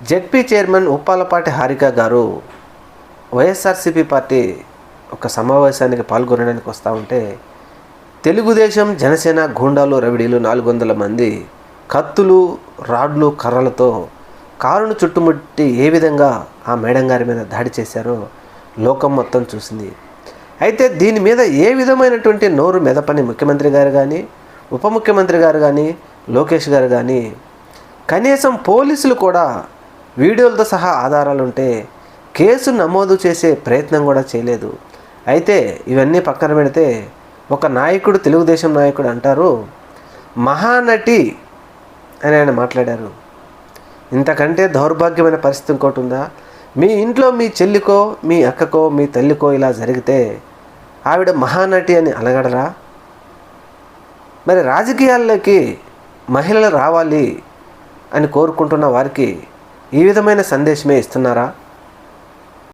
ZP chairman ఉప్పాలపాటి Harika గారు YSRCP party ఒక సమావేశానికి పాల్గొనడానికి వస్తూ ఉంటే తెలుగుదేశం జనసేన గూండాలు రవిడీలు 400 మంది కత్తులు రాడ్లు కర్రలతో కారును చుట్టుముట్టి ఏ విధంగా ఆ మేడం గారి మీద దాడి చేశారో లోకం మొత్తం చూసింది. అయితే దీని మీద ఏ విధమైనటువంటి నోరు మెదపని ముఖ్యమంత్రి గారు కానీ, ఉప ముఖ్యమంత్రి గారు కానీ, లోకేష్ గారు కానీ, కనీసం పోలీసులు కూడా వీడియోలతో సహా ఆధారాలు ఉంటే కేసు నమోదు చేసే ప్రయత్నం కూడా చేయలేదు. అయితే ఇవన్నీ పక్కన పెడితే ఒక నాయకుడు, తెలుగుదేశం నాయకుడు అంటారు మహానటి అని ఆయన మాట్లాడారు. ఇంతకంటే దౌర్భాగ్యమైన పరిస్థితి ఇంకోటి ఉందా? మీ ఇంట్లో మీ చెల్లికో, మీ అక్కకో, మీ తల్లికో ఇలా జరిగితే ఆవిడ మహానటి అని అలగడరా? మరి రాజకీయాల్లోకి మహిళలు రావాలి అని కోరుకుంటున్న వారికి ఈ విధమైన సందేశమే ఇస్తున్నారా?